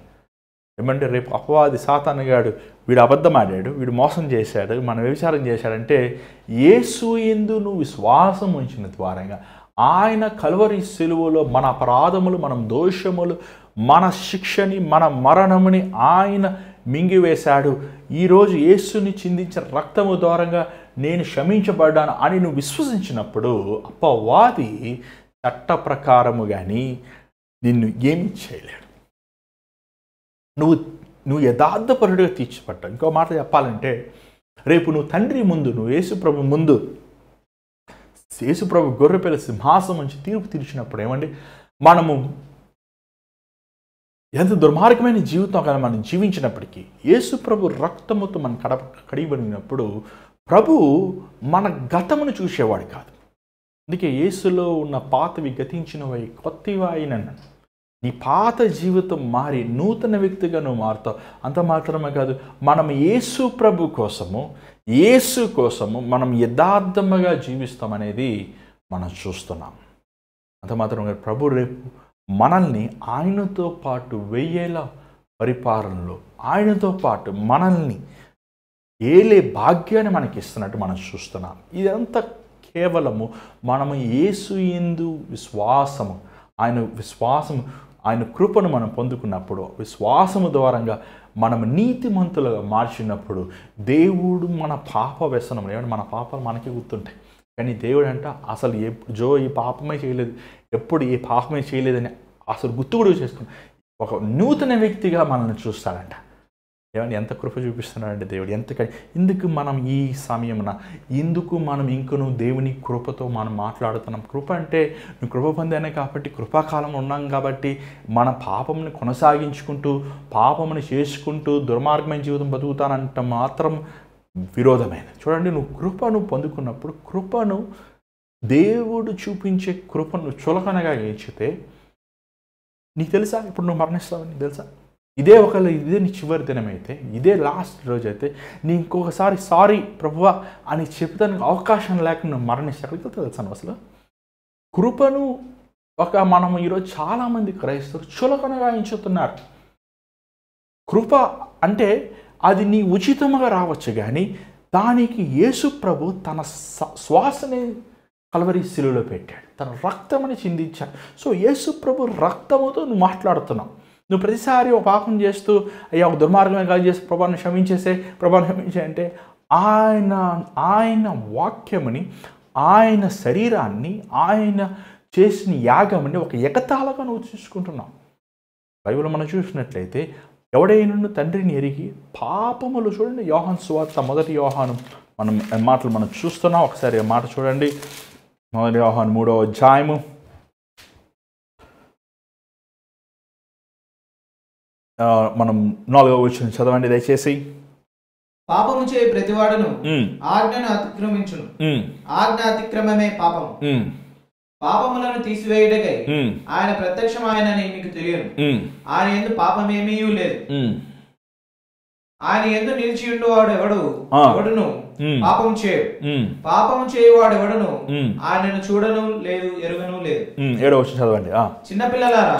A: ఏమంటే రేపు అపవాది సాతానుగాడు వీడు అబద్ధం ఆడాడు, వీడు మోసం చేశాడు, మనం వ్యభిచారం చేశాడంటే యేసు యందు నువ్వు విశ్వాసం ఉంచిన ద్వారంగా ఆయన కల్వరి సిలువలో మన అపరాధములు, మన దోషములు, మన శిక్షని, మన మరణముని ఆయన మింగివేశాడు. ఈరోజు యేసుని చిందించిన రక్తము ద్వారంగా నేను క్షమించబడ్డాను అని నువ్వు విశ్వసించినప్పుడు అపవాది చట్ట ప్రకారము కానీ నిన్ను ఏమీ చేయలేడు. నువ్వు యథార్థపరుడిగా తీర్చిపడ్డావు. ఇంకో మాట చెప్పాలంటే రేపు నువ్వు తండ్రి ముందు, నువ్వు యేసుప్రభు ముందు, యేసుప్రభు గొర్రెపిల్ల సింహాసనం నుంచి తీర్పు తీర్చినప్పుడు ఏమండి మనము ఎంత దుర్మార్గమైన జీవితం కానీ మనం జీవించినప్పటికీ యేసుప్రభు రక్తముతో మనం కడిగిబడినప్పుడు ప్రభు మన గతమును చూసేవాడు కాదు. అందుకే యేసులో ఉన్న పాతవి గతించినవి కొత్తవి అయినను. నీ పాత జీవితం మారి నూతన వ్యక్తిగా నువ్వు మారుతావు. అంత మాత్రమే కాదు, మనం యేసు ప్రభు కోసము మనం యథార్థముగా జీవిస్తామనేది మనం చూస్తున్నాం. అంత మాత్రమే ప్రభు రేపు మనల్ని ఆయనతో పాటు 1000 పరిపాలనలో ఆయనతో పాటు మనల్ని ఏలే భాగ్యాన్ని మనకి ఇస్తున్నట్టు మనం చూస్తున్నాం. ఇదంతా కేవలము మనము యేసు యందు విశ్వాసము, ఆయన కృపను మనం పొందుకున్నప్పుడు, విశ్వాసము ద్వారంగా మనం నీతిమంతులుగా మార్చినప్పుడు దేవుడు మన పాప వ్యసనం, ఏమంటే మన పాపాలు మనకే గుర్తుంటాయి. కానీ దేవుడు అంట అసలు ఈ పాపమే చేయలేదు, ఎప్పుడు ఏ పాపమే చేయలేదని అసలు గుర్తు కూడా చేసుకుని ఒక నూతన వ్యక్తిగా మనల్ని చూస్తాడంట. ఏమంటే ఎంత కృప చూపిస్తున్నాడంటే దేవుడు. ఎందుకు మనం ఈ సమయమున మనం ఇంకను దేవుని కృపతో మనం మాట్లాడుతున్నాం. కృప అంటే నువ్వు కృప పొందానే కాబట్టి, కృపాకాలం ఉన్నాం కాబట్టి మన పాపముని కొనసాగించుకుంటూ, పాపముని చేసుకుంటూ దుర్మార్గమైన జీవితం బతుకుతానంట మాత్రం విరోధమైనది. చూడండి, నువ్వు కృపను పొందుకున్నప్పుడు, కృపను దేవుడు చూపించే కృపను చులకనగా ఎంచితే నీకు తెలుసా ఇప్పుడు నువ్వు మరణిస్తావని నీకు తెలుసా? ఇదే నీ చివరి దినం అయితే, ఇదే లాస్ట్ రోజు అయితే నీ ఇంకొకసారి సారీ ప్రభువా అని చెప్పడానికి అవకాశం లేక నువ్వు మరణిస్తే ఎక్కడికి తెలుసాను అసలు. కృపను మనం ఈరోజు చాలామంది క్రైస్తవులు చులకనగా ఎంచుతున్నారు. కృప అంటే అది నీ ఉచితముగా రావచ్చు, కానీ దానికి యేసు ప్రభు తన శ్వాసని కల్వరి శిలువలో పెట్టాడు, తన రక్తమని చిందించాడు. సో యేసు ప్రభు రక్తముతో నువ్వు మాట్లాడుతున్నావు. నువ్వు ప్రతిసారి ఒక పాపం చేస్తూ అయ్యా ఒక దుర్మార్గమే కాదు చేసి ప్రభాన్ని క్షమించేసే అంటే ఆయన వాక్యముని, ఆయన శరీరాన్ని, ఆయన చేసిన యాగమని ఒక ఎగతాళగా నువ్వు చూసుకుంటున్నావు. బైబిల్ మనం చూసినట్లయితే ఎవడైనా తండ్రిని ఎరిగి పాపములు, చూడండి యోహాను సువార్త 1 యోహాను మాటలు మనం చూస్తున్నాం. ఒకసారి ఆ మాట చూడండి, 1 యోహాను 3వ అధ్యాయము మనం 4వ వచనం చదవండి దయచేసి.
B: పాపము చేయ ప్రతివాడును ఆజ్ఞను అతిక్రమించును, ఆజ్ఞ అతిక్రమమే పాపము. పాపములను తీసివేయుటకై ఆయన ప్రత్యక్షమాయనని మీకు తెలియను. ఆయన యందు పాపమేమీ లేదు. ఆయన యందు నిలిచియుండు వాడు ఎవడును పాపము చేయు. పాపము చేయువాడు ఎవడును ఆయనను చూడను లేదు, ఎరుగను లేదు.
A: 7వ వచనం చదవండి.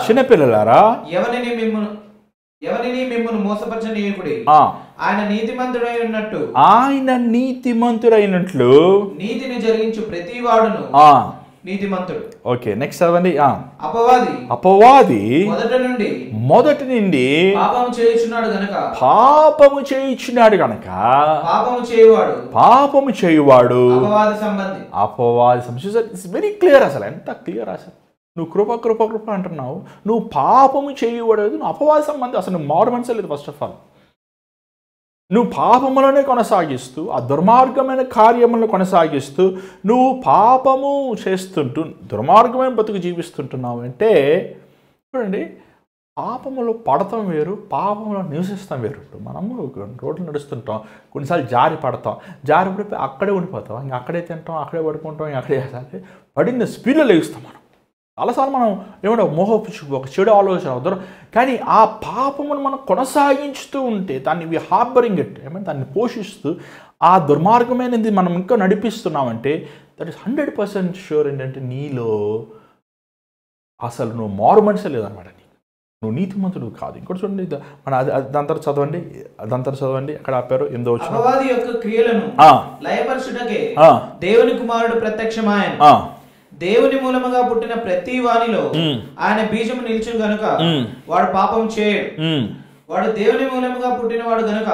B: చిన్నపిల్లలారా ఎవరిని మిమ్మును మోసపరచనీయకుడి. ఆయన నీతిమంతుడైనట్లు నీతిని జరిగించు ప్రతి వాడును నీతిమంతుడు.
A: ఓకే, నెక్స్ట్ చదవండి.
B: అపవాది మొదటి నుండి
A: పాపము చేయుచున్నాడు గనక పాపము చేయువాడు అపవాది సంబంధి. It's very clear. అసలు ఎంత క్లియర్ అసలు. నువ్వు కృప అంటున్నావు, నువ్వు పాపము చేయబడేది, నువ్వు అపవాది సంబంధం. అసలు నువ్వు మారు మనసు లేదు. ఫస్ట్ ఆఫ్ ఆల్ నువ్వు పాపములనే కొనసాగిస్తూ ఆ దుర్మార్గమైన కార్యములను కొనసాగిస్తూ నువ్వు పాపము చేస్తుంటూ దుర్మార్గమైన బతుకు జీవిస్తుంటున్నావు అంటే చూడండి, పాపములో పడతాం వేరు, పాపంలో నివసిస్తాం వేరు. ఇప్పుడు మనము రోడ్లు నడుస్తుంటాం, కొన్నిసార్లు జారి పడతాం, జారి పడిపోయి అక్కడే ఉండిపోతాం, ఇంకా అక్కడే తింటాం, అక్కడే పడుకుంటాం, ఇంకా అక్కడే చేస్తాం, పడిన స్పీడ్లో లేస్తాం. మనం చాలాసార్లు మనం ఏమంటే ఒక చెడు ఆలోచన అవుతారు, కానీ ఆ పాపమును మనం కొనసాగించుతూ ఉంటే దాన్ని హార్బరింగ్ ఇట్ ఏమంటే దాన్ని పోషిస్తూ ఆ దుర్మార్గమైనది మనం ఇంకా నడిపిస్తున్నామంటే దట్ ఈస్ 100% షూర్ ఏంటంటే నీలో అసలు నువ్వు మారు మనిషి లేదన్నమాట. నువ్వు నీతిమంతుడు కాదు. ఇంకోటి చూడండి, మన అదంతా చదవండి అక్కడ ఆపారు 8వ వచనం.
B: అపవాది యొక్క క్రియలను లయపరచుటకే దేవుని కుమారుడు ప్రత్యక్షమాయెను. దేవుని మూలముగా పుట్టిన ప్రతి వానిలో ఆయన బీజము నిలిచును గనుక వాడు పాపం చేయడు. వాడు దేవుని మూలముగా పుట్టినవాడు గనుక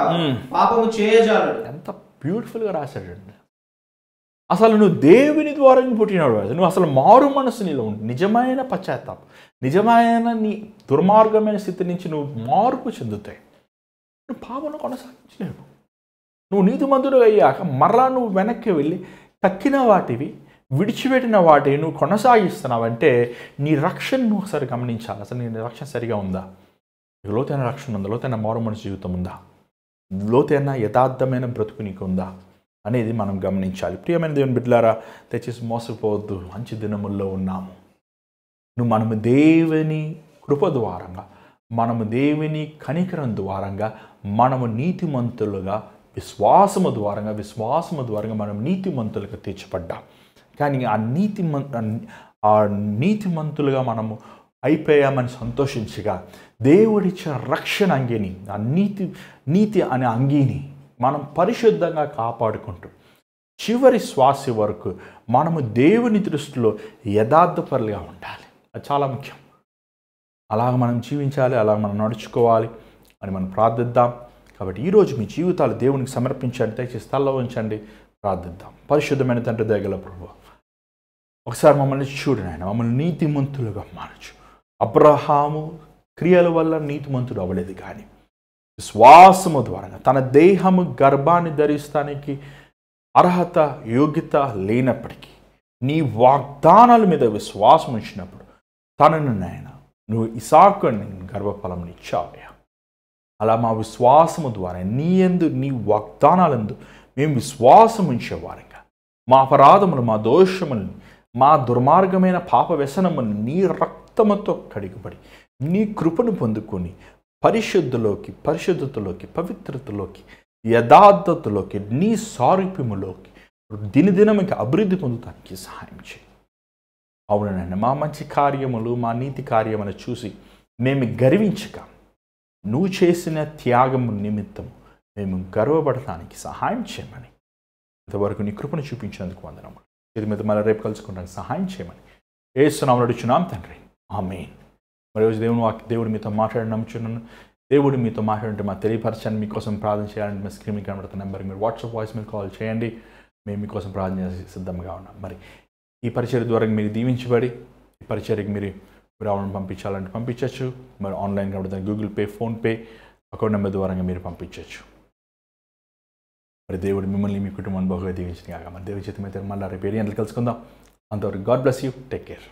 B: పాపము చేయజాలడు. ఎంత
A: బ్యూటిఫుల్గా రాశాడండి. అసలు నువ్వు దేవుని ద్వారా పుట్టినవాడు, నువ్వు అసలు మారు మనసు నీలో ఉండి నిజమైన పశ్చాత్తాపం, నిజమైన నీ దుర్మార్గమైన స్థితి నుంచి నువ్వు మార్పు చెందుతాయి. నువ్వు పాపను కొనసాగించలేవు. నువ్వు నీతిమంతుడు అయ్యాక మరలా నువ్వు వెనక్కి వెళ్ళి తక్కిన వాటివి విడిచిపెట్టిన వాటిని నువ్వు కొనసాగిస్తున్నావంటే నీ రక్షణ నువ్వు ఒకసారి గమనించాలి. అసలు నీ రక్షణ సరిగా ఉందా? లోతైన రక్షణ ఉందా? లోతైన మారు మనసు జీవితం ఉందా? లోతైన యథార్థమైన బ్రతుకు నీకు ఉందా అనేది మనం గమనించాలి. ప్రియమైన దేవుని బిడ్డలారా, దయచేసి మోసపోవద్దు. మంచి దినముల్లో ఉన్నాము. మనము దేవుని కృప ద్వారంగా, మనము దేవుని కనికరం ద్వారంగా, మనము నీతిమంతులుగా విశ్వాసము ద్వారంగా మనం నీతిమంతులుగా తీర్చబడ్డాం. కానీ ఆ నీతిమంతులుగా మనము అయిపోయామని సంతోషించగా దేవుడిచ్చిన రక్షణ అంగీని, ఆ నీతి అనే అంగీని మనం పరిశుద్ధంగా కాపాడుకుంటూ చివరి శ్వాస వరకు మనము దేవుని దృష్టిలో యథార్థపరులుగా ఉండాలి. అది చాలా ముఖ్యం. అలాగ మనం జీవించాలి, అలాగ మనం నడుచుకోవాలి అని మనం ప్రార్థిద్దాం. కాబట్టి ఈరోజు మీ జీవితాలు దేవునికి సమర్పించండి. దయచేసి స్థలంలో ఉంచండి, ప్రార్థిద్దాం. పరిశుద్ధమైన తండ్రి దయగల ప్రభువా, ఒకసారి మమ్మల్ని చూడు నాయన, మమ్మల్ని నీతిమంతులుగా మార్చు. అబ్రహాము క్రియల వల్ల నీతిమంతుడు అవ్వలేదు, కానీ విశ్వాసము ద్వారా తన దేహము గర్భాన్ని ధరిస్తానికి అర్హత యోగ్యత లేనప్పటికీ నీ వాగ్దానాల మీద విశ్వాసం ఉంచినప్పుడు తనను నాయన నువ్వు ఇసాకుని గర్భఫలం ఇచ్చావయ్యా. అలా మా విశ్వాసము ద్వారా నీ వాగ్దానాలందు మేము విశ్వాసం ఉంచేవారంగా మా అపరాధములు, మా దోషములను, మా దుర్మార్గమైన పాప వ్యసనములను నీ రక్తముతో కడిగబడి నీ కృపను పొందుకొని పరిశుద్ధతలోకి పవిత్రతలోకి యథార్థతలోకి నీ సారూప్యములోకి దినదినముకి అభివృద్ధి పొందుతానికి సహాయం చేయి. అవునండి, మా మంచి కార్యములు, మా నీతి కార్యములు చూసి మేము గర్వించక నువ్వు చేసిన త్యాగము నిమిత్తము మేము గర్వపడటానికి సహాయం చేయమని, ఇంతవరకు నీ కృపను చూపించినందుకు వందనములు. ఇది మీద మళ్ళీ రేపు కలుసుకోవడానికి సహాయం చేయమని యేసునామములో అడుగుచున్నాం తండ్రి, ఆమేన్. మరి రోజు దేవుడు మీతో మాట్లాడి నమ్ముచున్నాను. దేవుడు మీతో మాట్లాడంటే మాకు తెలియపరచండి. మీకోసం ప్రార్థన చేయాలంటే మీ స్క్రీన్ మీద కనబడుతున్న నెంబర్కి మీరు వాట్సాప్ వాయిస్ మీద కాల్ చేయండి. మేము మీకోసం ప్రార్థన చేసి సిద్ధంగా ఉన్నాం. మరి ఈ పరిచర్య ద్వారా మీరు దీవించబడి ఈ పరిచర్యకి మీరు రావడం పంపించాలంటే పంపించవచ్చు. మరి ఆన్లైన్ కనబడుతున్న Google pay, PhonePe account number ద్వారా మీరు పంపించవచ్చు. మరి దేవుడు మిమ్మల్ని మీ కుటుంబాన్ని బాగా దీవించిన కాక మరి దేవుడి చేతి మీద మళ్ళీ రేపు 7 గంటలకు కలుసుకుందాం. అంతవరకు God bless you. Take care.